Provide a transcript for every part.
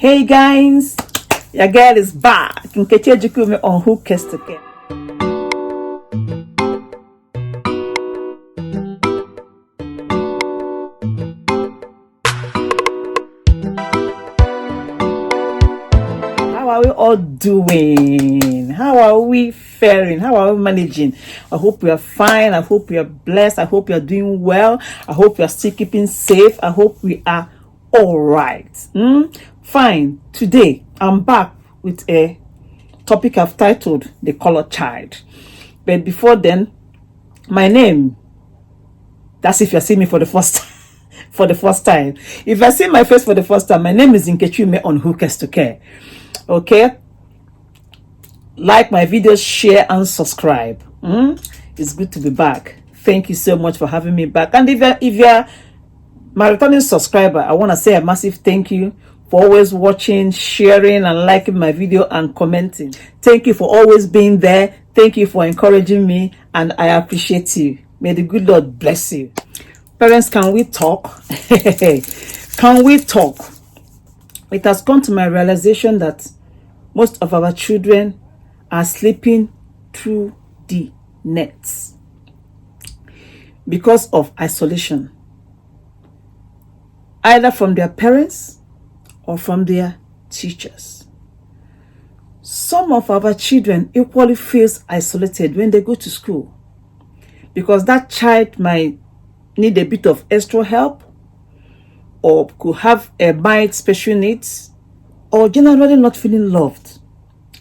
Hey guys, your girl is back. Nkechi Ejikeume on Who Cares to Care. How are we all doing? How are we faring? How are we managing? I hope we are fine. I hope we are blessed. I hope you are doing well. I hope you are still keeping safe. I hope we are all right. Fine. Today, I'm back with a topic I've titled The Color Child. But before then, my name, that's if you're seeing me for the first time. If you're seeing my face for the first time, my name is Ejikeume on Who Cares to Care. Okay? Like my videos, share and subscribe. It's good to be back. Thank you so much for having me back. And if you're my returning subscriber, I want to say a massive thank you for always watching, sharing and liking my video and commenting. Thank you for always being there. Thank you for encouraging me, and I appreciate you. May the good Lord bless you. Parents, can we talk? Can we talk? It has come to my realization that most of our children are sleeping through the nets because of isolation, either from their parents or from their teachers. Some of our children equally feels isolated when they go to school because that child might need a bit of extra help or could have a mild special needs or generally not feeling loved,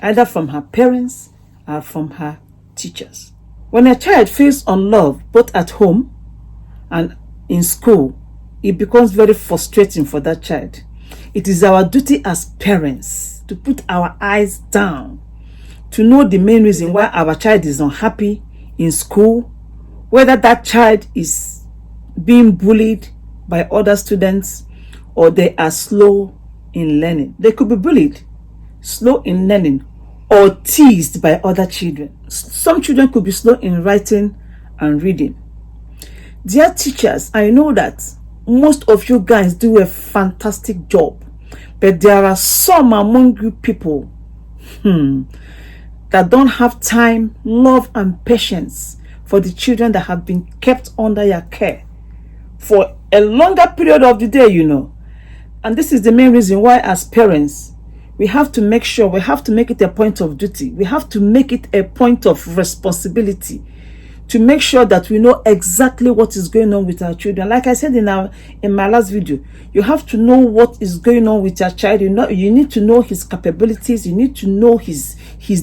either from her parents or from her teachers. When a child feels unloved both at home and in school, it becomes very frustrating for that child. It is our duty as parents to put our eyes down, to know the main reason why our child is unhappy in school, whether that child is being bullied by other students or they are slow in learning. They could be bullied, slow in learning, or teased by other children. Some children could be slow in writing and reading. Dear teachers, I know that most of you guys do a fantastic job, but there are some among you people that don't have time, love and patience for the children that have been kept under your care for a longer period of the day, And this is the main reason why as parents, we have to make sure, we have to make it a point of duty. We have to make it a point of responsibility to make sure that we know exactly what is going on with our children. Like I said in my last video, you have to know what is going on with your child. You need to know his capabilities. You need to know his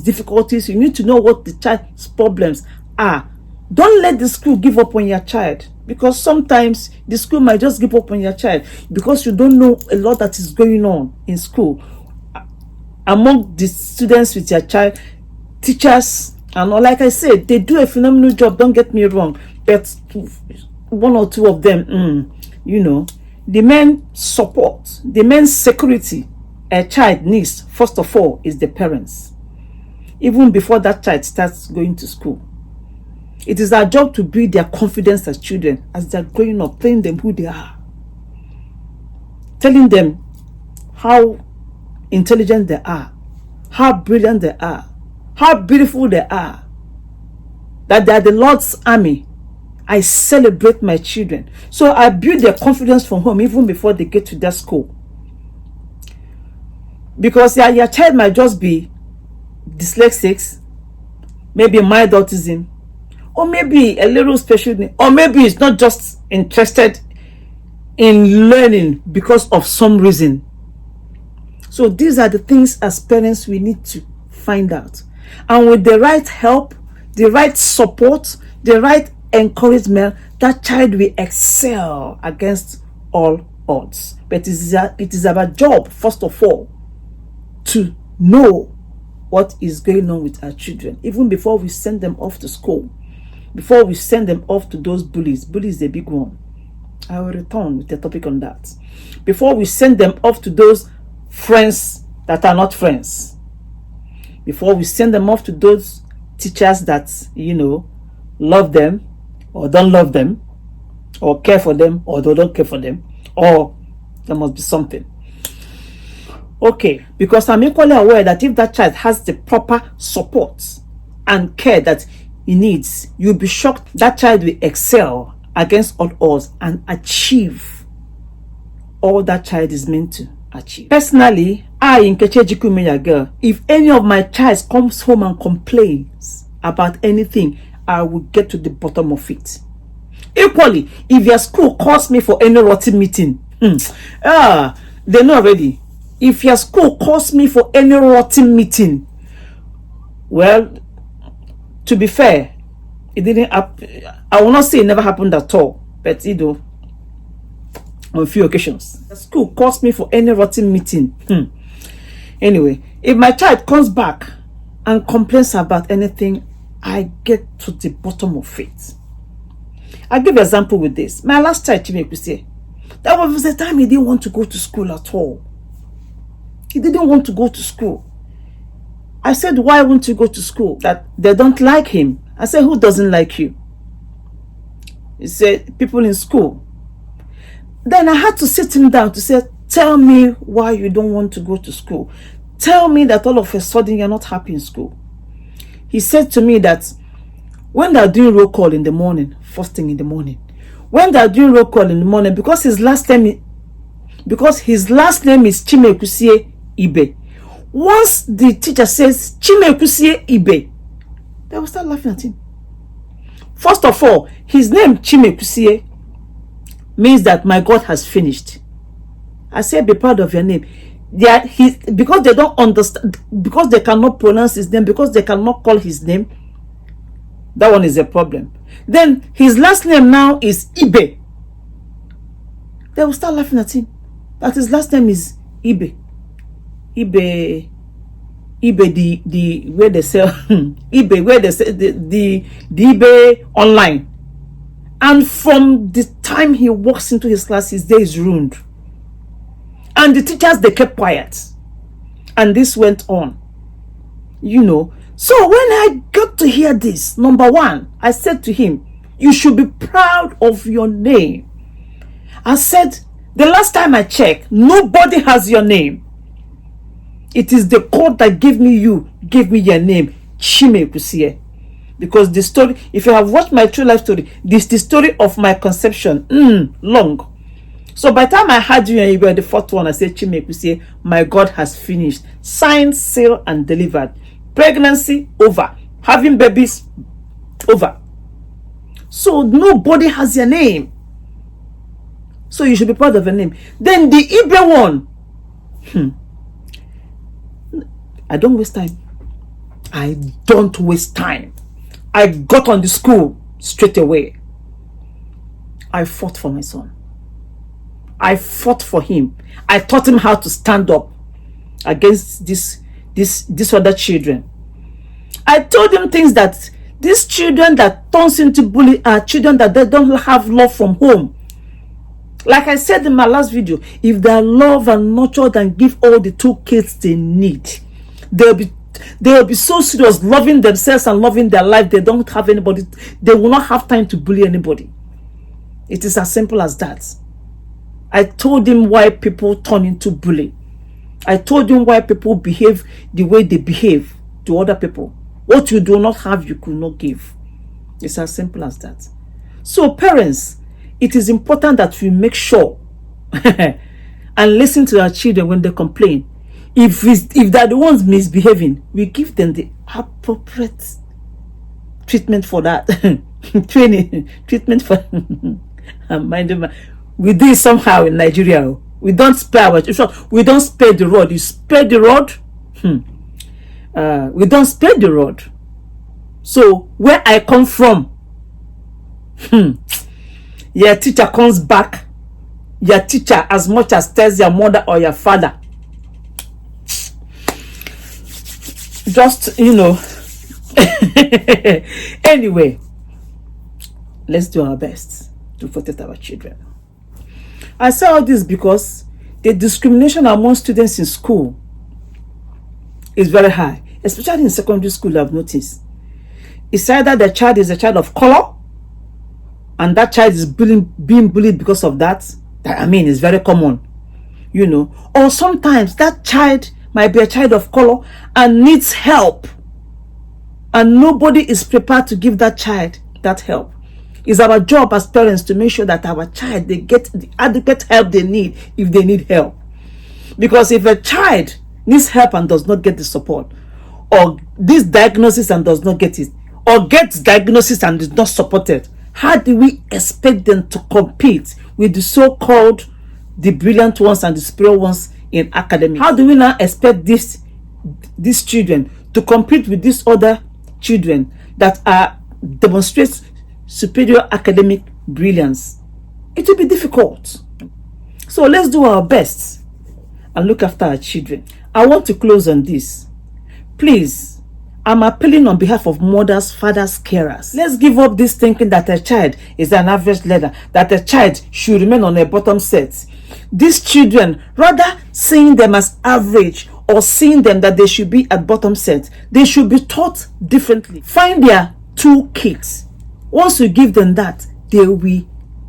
difficulties. You need to know what the child's problems are. Don't let the school give up on your child, because sometimes the school might just give up on your child because you don't know a lot that is going on in school among the students with your child, teachers. And like I said, they do a phenomenal job, don't get me wrong. But one or two of them, the main support, the main security a child needs, first of all, is the parents. Even before that child starts going to school. It is our job to build their confidence as children, as they're growing up, telling them who they are. Telling them how intelligent they are, how brilliant they are, how beautiful they are, that they are the Lord's army. I celebrate my children. So I build their confidence from home even before they get to that school. Because your child might just be dyslexic, maybe mild autism, or maybe a little special need, or maybe it's not just interested in learning because of some reason. So these are the things as parents we need to find out. And with the right help, the right support, the right encouragement, that child will excel against all odds. But it is our job, first of all, to know what is going on with our children, even before we send them off to school, before we send them off to those bullies. Bully is the big one. I will return with a topic on that. Before we send them off to those friends that are not friends, before we send them off to those teachers that, love them or don't love them, or care for them or they don't care for them, or there must be something. Okay, because I'm equally aware that if that child has the proper support and care that he needs, you'll be shocked that child will excel against all odds and achieve all that child is meant to achieve. Personally, I, Nkechi Ejikeume, your girl, if any of my child comes home and complains about anything, I will get to the bottom of it. Equally, if your school calls me for any rotten meeting, they know already. If your school calls me for any rotten meeting, well, to be fair, it didn't happen. I will not say it never happened at all, but on a few occasions. The school calls me for any rotten meeting. Anyway, if my child comes back and complains about anything, I get to the bottom of it. I'll give an example with this. My last child, Ejikeume, that was the time he didn't want to go to school at all. He didn't want to go to school. I said, why won't you go to school? That they don't like him. I said, who doesn't like you? He said, people in school. Then I had to sit him down to say, tell me why you don't want to go to school. Tell me that all of a sudden you're not happy in school. He said to me that when they're doing roll call in the morning, first thing in the morning, when they're doing roll call in the morning, because his last name is Ejikeume Ibe. Once the teacher says Ejikeume Ibe, they will start laughing at him. First of all, his name Ejikeume means that my God has finished. I say, be proud of your name. Because they don't understand, because they cannot pronounce his name, because they cannot call his name, that one is a problem. Then his last name now is Ibe. They will start laughing at him. That his last name is Ibe. Ibe, the where they sell Ibe, where they sell the Ibe online. And from the time he walks into his class, his day is ruined. And the teachers, they kept quiet. And this went on. So when I got to hear this, number one, I said to him, you should be proud of your name. I said, the last time I checked, nobody has your name. It is the God that gave me your name, Ejikeume. Because the story, if you have watched my true life story, this is the story of my conception. Long. So by the time I had you and you were the fourth one, I said, Ejikeume, my God has finished. Signed, sealed, and delivered. Pregnancy, over. Having babies, over. So nobody has your name. So you should be proud of your name. Then the Ibe one. I don't waste time. I don't waste time. I got on the school straight away. I fought for my son. I fought for him. I taught him how to stand up against these other children. I told him things that these children that turns into bully are children that they don't have love from home. Like I said in my last video, if they are loved and nurtured and give all the toolkits they need, they'll be so serious, loving themselves and loving their life. They don't have anybody. They will not have time to bully anybody. It is as simple as that. I told him why people turn into bully. I told him why people behave the way they behave to other people. What you do not have, you could not give. It's as simple as that. So parents, it is important that we make sure and listen to our children when they complain. If they're the ones misbehaving, we give them the appropriate treatment for that. treatment for we do it somehow in Nigeria. We don't spare we don't spare the rod. You spare the rod. We don't spare the rod. So where I come from, your teacher comes back. Your teacher, as much as tells your mother or your father, just anyway, let's do our best to protect our children. I say all this because the discrimination among students in school is very high, especially in secondary school. I've noticed it's either the child is a child of color and that child is being bullied because of that. I mean, it's very common. or sometimes that child might be a child of color and needs help, and nobody is prepared to give that child that help. It's our job as parents to make sure that our child, they get the adequate help they need if they need help. Because if a child needs help and does not get the support, or this diagnosis and does not get it, or gets diagnosis and is not supported, how do we expect them to compete with the so-called the brilliant ones and the superior ones in academics? How do we now expect these children to compete with these other children that demonstrate superior academic brilliance? It will be difficult. So let's do our best and look after our children. I want to close on this. Please, I'm appealing on behalf of mothers, fathers, carers. Let's give up this thinking that a child is an average learner, that a child should remain on a bottom set. These children, rather seeing them as average or seeing them that they should be at bottom set, they should be taught differently. Find their toolkit. Once you give them that, they will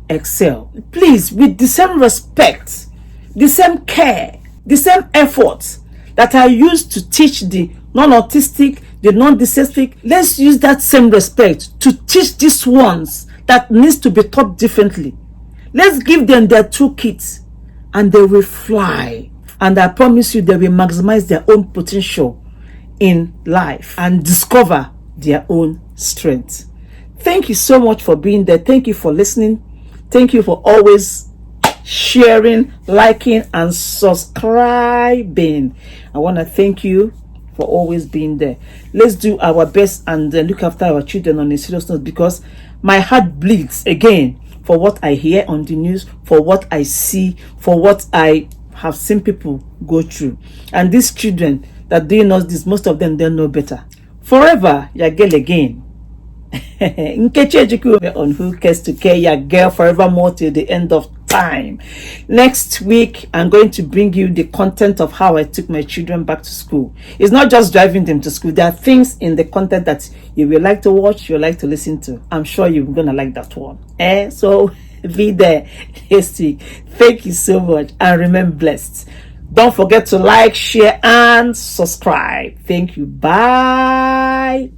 excel. Please, with the same respect, the same care, the same effort that I used to teach the non-autistic, the non-dyslexic, let's use that same respect to teach these ones that needs to be taught differently. Let's give them their toolkits and they will fly. And I promise you, they will maximize their own potential in life and discover their own strength. Thank you so much for being there. Thank you for listening. Thank you for always sharing, liking, and subscribing. I want to thank you for always being there. Let's do our best and look after our children on a serious note, because my heart bleeds again for what I hear on the news, for what I see, for what I have seen people go through. And these children that doing us this, most of them don't know better. Forever, your girl again. Nkechi Ejikeume on Who Cares to Care, your girl forevermore till the end of time. Next week, I'm going to bring you the content of how I took my children back to school. It's not just driving them to school. There are things in the content that you will like to watch, you will like to listen to. I'm sure you're going to like that one. So be there next week. Thank you so much and remain blessed. Don't forget to like, share, and subscribe. Thank you. Bye.